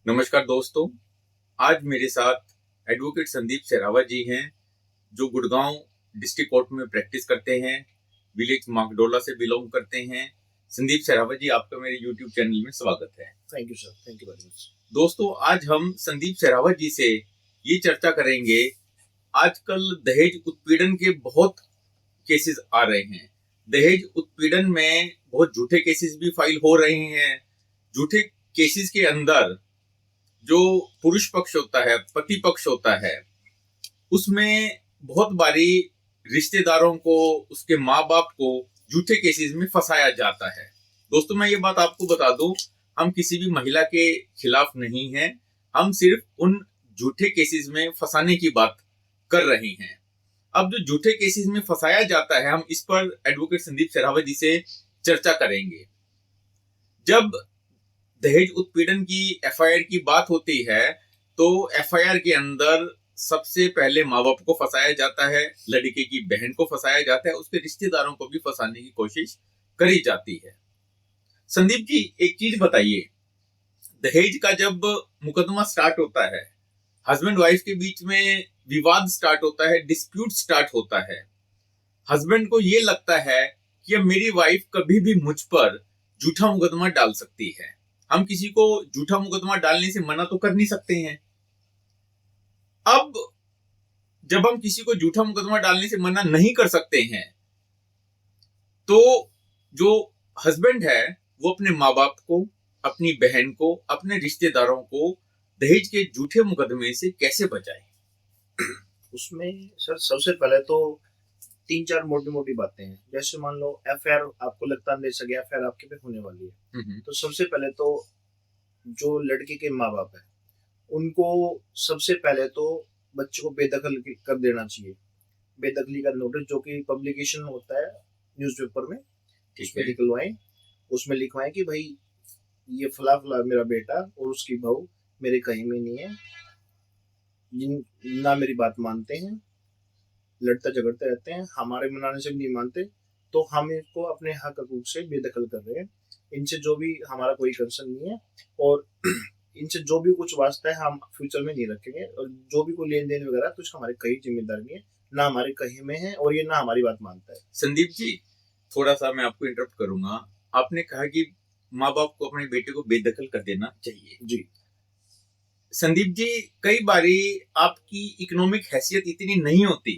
नमस्कार दोस्तों। आज मेरे साथ एडवोकेट संदीप सहरावत जी हैं, जो गुड़गांव डिस्ट्रिक्ट कोर्ट में प्रैक्टिस करते हैं, विलेज मागडोला से बिलोंग करते हैं। संदीप सहरावत जी, आपका मेरे यूट्यूब चैनल में स्वागत है। Thank you sir, thank you very much. दोस्तों, आज हम संदीप सहरावत जी से ये चर्चा करेंगे। आजकल दहेज उत्पीड़न के बहुत केसेस आ रहे हैं। दहेज उत्पीड़न में बहुत झूठे केसेस भी फाइल हो रहे हैं। झूठे केसेस के अंदर जो पुरुष पक्ष होता है, पति पक्ष होता है, उसमें बहुत बारी रिश्तेदारों को, उसके माँ बाप को झूठे केसेस में फंसाया जाता है। दोस्तों, मैं ये बात आपको बता दूं, हम किसी भी महिला के खिलाफ नहीं हैं। हम सिर्फ उन झूठे केसेस में फंसाने की बात कर रहे हैं। अब जो झूठे केसेस में फंसाया जाता है, हम इस पर एडवोकेट संदीप सहरावत जी से चर्चा करेंगे। जब दहेज उत्पीड़न की एफआईआर की बात होती है, तो एफआईआर के अंदर सबसे पहले माँ बाप को फंसाया जाता है, लड़के की बहन को फंसाया जाता है, उसके रिश्तेदारों को भी फंसाने की कोशिश करी जाती है। संदीप जी, एक चीज बताइए, दहेज का जब मुकदमा स्टार्ट होता है, हस्बैंड वाइफ के बीच में विवाद स्टार्ट होता है, डिस्प्यूट स्टार्ट होता है। हस्बैंड को ये लगता है कि अब मेरी वाइफ कभी भी मुझ पर झूठा मुकदमा डाल सकती है। हम किसी को झूठा मुकदमा डालने से मना तो कर नहीं सकते हैं। अब जब हम किसी को झूठा मुकदमा डालने से मना नहीं कर सकते हैं, तो जो हस्बैंड है वो अपने माँ बाप को, अपनी बहन को, अपने रिश्तेदारों को दहेज के झूठे मुकदमे से कैसे बचाए? उसमें सर सबसे पहले तो 3-4 मोटी मोटी बातें हैं। जैसे मान लो एफआईआर आपको लगता है सके एफआईआर आपके पे होने वाली है, तो सबसे पहले तो जो लड़के के माँ बाप है उनको सबसे पहले तो बच्चे को बेदखल कर देना चाहिए। बेदखली का नोटिस जो कि पब्लिकेशन होता है न्यूज़पेपर में, उसमें निकलवाएं। उसमें लिखवाएं कि भाई ये फला फला मेरा बेटा और उसकी बहू मेरे कहीं में नहीं है, ना मेरी बात मानते हैं, लड़ते झगड़ते रहते हैं, हमारे मनाने से भी नहीं मानते, तो हम इसको अपने हक हकूक से बेदखल कर रहे हैं। इनसे जो भी हमारा कोई कंसर्न नहीं है, और इनसे जो भी कुछ वास्ता है हम फ्यूचर में नहीं रखेंगे, और जो भी कोई लेन देन वगैरह तो उसका हमारे कहीं जिम्मेदारी नहीं है, ना हमारे कहीं में है, और ये ना हमारी बात मानता है। संदीप जी, थोड़ा सा मैं आपको इंटरप्ट करूंगा। आपने कहा कि माँ बाप को अपने बेटे को बेदखल कर देना चाहिए। जी संदीप जी, कई बारी आपकी इकोनॉमिक हैसियत इतनी नहीं होती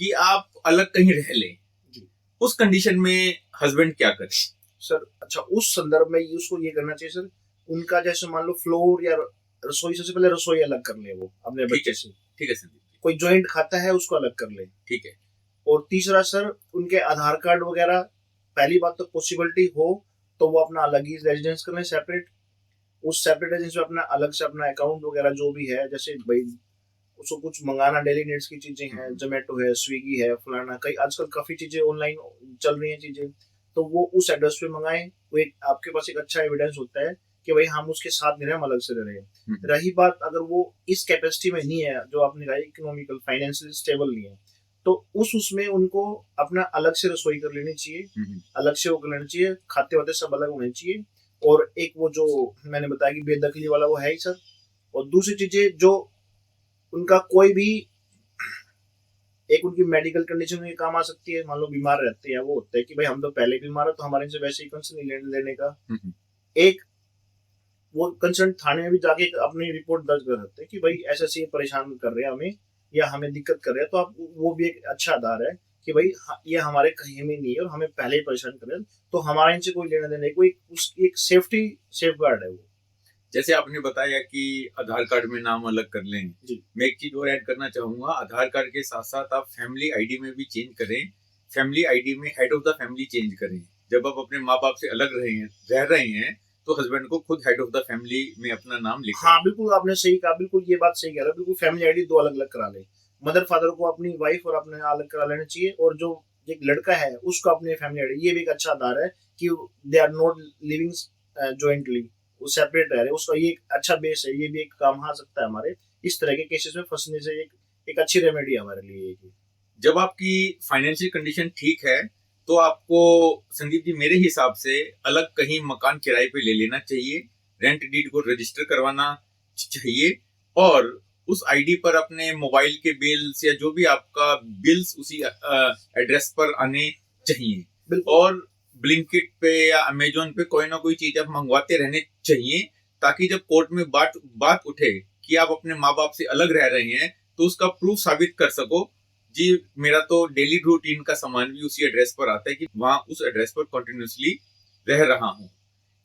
कि आप अलग कहीं रह लें। जी उस कंडीशन में हस्बैंड क्या करे? सर, अच्छा उस संदर्भ में उसको ये करना चाहिए सर, उनका जैसे मान लो फ्लोर या रसोई, सबसे पहले रसोई अलग कर ले वो अपने बच्चे से। ठीक है संदीप जी। कोई जॉइंट खाता है उसको अलग कर ले। ठीक है। और तीसरा सर, उनके आधार कार्ड वगैरह, पहली बात तो पॉसिबिलिटी हो तो वो अपना अलग ही रेजिडेंस कर लें, सेपरेट। उस सेपरेट रेजिडेंस में अपना अलग से अपना अकाउंट वगैरह जो भी है, जैसे भाई उसको कुछ मंगाना, डेली नीड्स की चीजें हैं, जोमेटो है, स्विगी है, फलाना, कई आजकल काफी चीजें ऑनलाइन चल रही हैं चीजें, तो वो उस एड्रेस पे मंगाएं। वो एक आपके पास एक अच्छा एविडेंस होता है कि भाई हम उसके साथ नहीं रहे, हम अलग से रह रहे हैं। रही बात अगर वो इस कैपेसिटी में नहीं है, जो आपने कहा इकोनॉमिकल फाइनेंशियल स्टेबल नहीं है, तो उसमें उनको अपना अलग से रसोई कर लेनी चाहिए, अलग से वो कर लेना चाहिए, खाते वाते सब अलग होने चाहिए। और एक वो जो मैंने बताया कि बेदखली वाला, वो है ही सर। और दूसरी चीजें जो उनका कोई भी एक उनकी मेडिकल कंडीशन में काम आ सकती है, मान लो बीमार रहते हैं, वो होता है कि भाई हम तो पहले बीमार है, तो हमारे से वैसे ही कंसर्न लेने का। एक वो कंसर्न थाने में भी जाके अपनी रिपोर्ट दर्ज कर सकते हैं कि भाई ऐसे ऐसे परेशान कर रहे हैं हमें, या हमें दिक्कत कर रहे हैं, तो आप वो भी एक अच्छा आधार है कि भाई ये हमारे कहीं में नहीं है और हमें पहले ही परेशान कर रहे हैं, तो हमारे इनसे कोई लेना देना नहीं, कोई उसकी एक सेफ्टी सेफ गार्ड है वो। जैसे आपने बताया कि आधार कार्ड में नाम अलग कर लें, मैं एक चीज और ऐड करना चाहूंगा। आधार कार्ड के साथ साथ आप फैमिली आईडी में भी चेंज करें। फैमिली आईडी में head of the family change करें। जब आप अपने माँ बाप से अलग रह रहे हैं, तो हस्बैंड को खुद हेड ऑफ द फैमिली में अपना नाम लिखें। हाँ बिल्कुल, आपने सही कहा, बिल्कुल ये बात सही कह रहे हो, बिल्कुल फैमिली आईडी दो अलग अलग करा ले। मदर फादर को अपनी वाइफ और अपने अलग करा लेना चाहिए, और जो एक लड़का है उसको अपनी फैमिली आईडी, ये भी एक अच्छा आधार है कि they are not living jointly, वो सेपरेट रह रहे, उसका ये एक अच्छा बेस है, ये भी एक काम आ सकता है हमारे इस तरह के केसेस में फंसने से। एक अच्छी रेमेडी हमारे लिए। जब आपकी फाइनेंशियल कंडीशन ठीक है, तो आपको संदीप जी मेरे हिसाब से अलग कहीं मकान किराए पे ले लेना चाहिए। रेंट डीड को रजिस्टर करवाना, चाहिए और उस आईडी पर अपने मोबाइल के बिल्स या जो भी आपका बिल्स उसी एड्रेस पर आने चाहिए। बिल्कुल। और ब्लिंकिट पे या अमेजोन पे कोई ना कोई चीज आप मंगवाते रहने चाहिए, ताकि जब कोर्ट में बात उठे कि आप अपने माँ बाप से अलग रह रहे हैं तो उसका प्रूफ साबित कर सको, जी मेरा तो डेली रूटीन का सामान भी उसी एड्रेस पर आता है कि वहां उस एड्रेस पर कंटिन्यूसली रह रहा हूँ।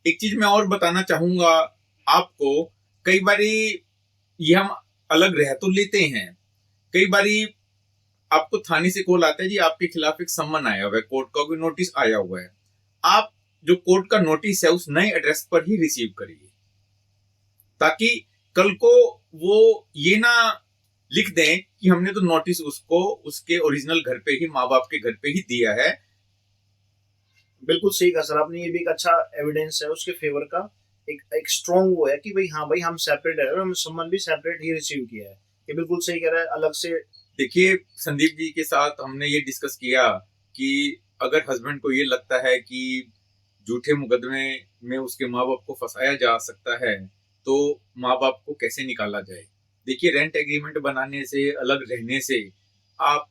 एक चीज मैं और बताना चाहूंगा आपको, कई बारी ये हम अलग रह तो लेते हैं, कई बारी आपको थाने से कॉल आता है, जी आपके खिलाफ एक सम्मन आया हुआ है, कोर्ट का कोई नोटिस आया हुआ है। आप जो कोर्ट का नोटिस है उस नए एड्रेस पर ही रिसीव करिए, ताकि कल को वो ये ना लिख दें कि हमने तो नोटिस उसको उसके ओरिजिनल घर पे ही, माँ बाप के घर पे ही दिया है। बिल्कुल सही कहा सर आपने, ये भी एक अच्छा एविडेंस है उसके फेवर का। एक स्ट्रॉन्ग वो है कि भाई हाँ भाई हम सेपरेट है और हम सम्मन भी सेपरेट ही रिसीव किया है। ये बिल्कुल सही कह रहा है, अलग से। देखिए संदीप जी के साथ हमने ये डिस्कस किया कि अगर हस्बैंड को ये लगता है कि झूठे मुकदमे में उसके माँ बाप को फंसाया जा सकता है तो माँ बाप को कैसे निकाला जाए। देखिए रेंट एग्रीमेंट बनाने से, अलग रहने से आप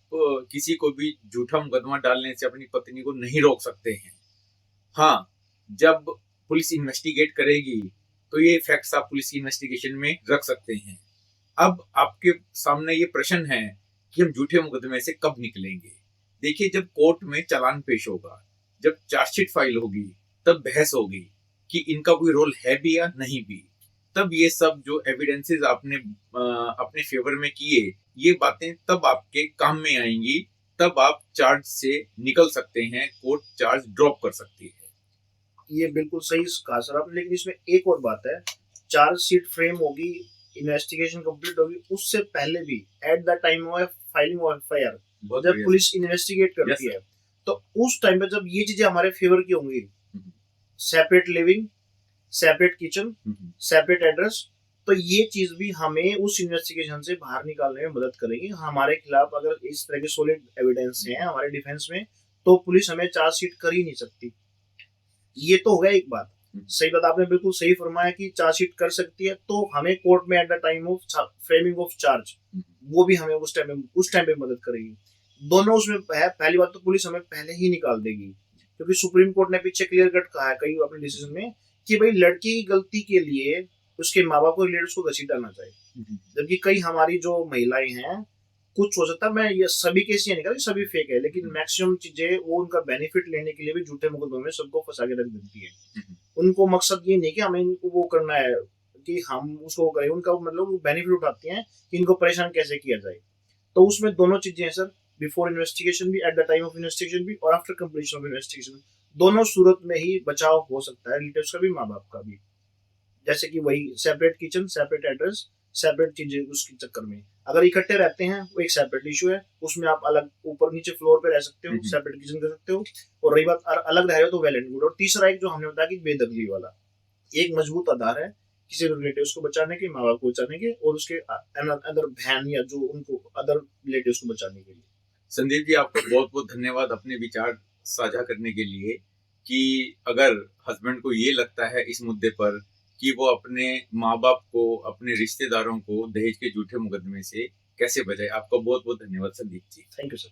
किसी को भी झूठा मुकदमा डालने से अपनी पत्नी को नहीं रोक सकते हैं। हाँ, जब पुलिस इन्वेस्टिगेट करेगी तो ये फैक्ट्स आप पुलिस की इन्वेस्टिगेशन में रख सकते हैं। अब आपके सामने ये प्रश्न है कि हम झूठे मुकदमे से कब निकलेंगे। देखिए जब कोर्ट में चालान पेश होगा, जब चार्जशीट फाइल होगी, तब बहस होगी कि इनका कोई रोल है भी या नहीं भी। तब ये सब जो एविडेंसेस आपने अपने फेवर में किए, ये बातें तब आपके काम में आएंगी, तब आप चार्ज से निकल सकते हैं, कोर्ट चार्ज ड्रॉप कर सकती है। ये बिल्कुल सही कहा सर आपने, लेकिन इसमें एक और बात है, चार्जशीट फ्रेम होगी, इन्वेस्टिगेशन कंप्लीट होगी, उससे पहले भी at the time of filing of FIR जब पुलिस इन्वेस्टिगेट करती है तो उस टाइम पे जब ये चीजें हमारे फेवर की होंगी, separate living, separate kitchen, separate address, तो ये चीज भी हमें उस इन्वेस्टिगेशन से बाहर निकालने में मदद करेगी। हमारे खिलाफ अगर इस तरह के सॉलिड एविडेंस हैं हमारे डिफेंस में तो पुलिस हमें चार्जशीट कर ही नहीं सकती। ये तो हो गया एक बात। सही बात आपने बिल्कुल सही फरमाया कि चार्जशीट कर सकती है, तो हमें कोर्ट में at the time of framing of charge वो भी हमें उस टाइम पे मदद करेगी। दोनों उसमें है। पहली बात तो पुलिस हमें पहले ही निकाल देगी, क्योंकि सुप्रीम कोर्ट ने पीछे क्लियर कट कहा है कई अपने डिसीजन में कि भाई लड़की की गलती के लिए उसके माँ बाप को रिलेटेड उसको घसीटाना चाहिए। जबकि कई हमारी जो महिलाएं हैं, कुछ हो सकता है, मैं ये सभी केस ये नहीं कह सभी फेक है, लेकिन मैक्सिमम चीजें वो उनका बेनिफिट लेने के लिए भी झूठे मुकदमे में सबको फंसा के रख देती है। उनको मकसद ये नहीं कि हमें इनको वो करना है कि हम उसको करें, उनका मतलब बेनिफिट उठाती हैं कि इनको परेशान कैसे किया जाए। तो उसमें दोनों चीजें हैं सर, बिफोर इन्वेस्टिगेशन भी, at the time of investigation भी, और आफ्टर कंप्लीशन ऑफ इन्वेस्टिगेशन, दोनों सूरत में ही बचाव हो सकता है रिलेटिव्स का भी, माँ बाप का भी। जैसे कि वही separate kitchen, separate address, separate चीजें, उसके चक्कर में अगर इकट्ठे रहते हैं वो एक सेपरेट इशू है, उसमें आप अलग ऊपर नीचे फ्लोर पे रह सकते हो, सेपरेट किचन कर सकते हो। और रही बात अलग रह रहे हो तो वेल एंड गुड। और तीसरा एक जो हमने बताया कि बेदखली वाला एक मजबूत आधार है किसी रिलेटिव्स को बचाने के, माँ बाप को बचाने के, और उसके अदर बहन या जो उनको अदर रिलेटिव्स को बचाने के लिए। संदीप जी आपका बहुत बहुत धन्यवाद अपने विचार साझा करने के लिए, कि अगर हस्बैंड को ये लगता है इस मुद्दे पर कि वो अपने माँ बाप को, अपने रिश्तेदारों को दहेज के झूठे मुकदमे से कैसे बचाए। आपका बहुत बहुत धन्यवाद Sandeep ji. Thank you sir.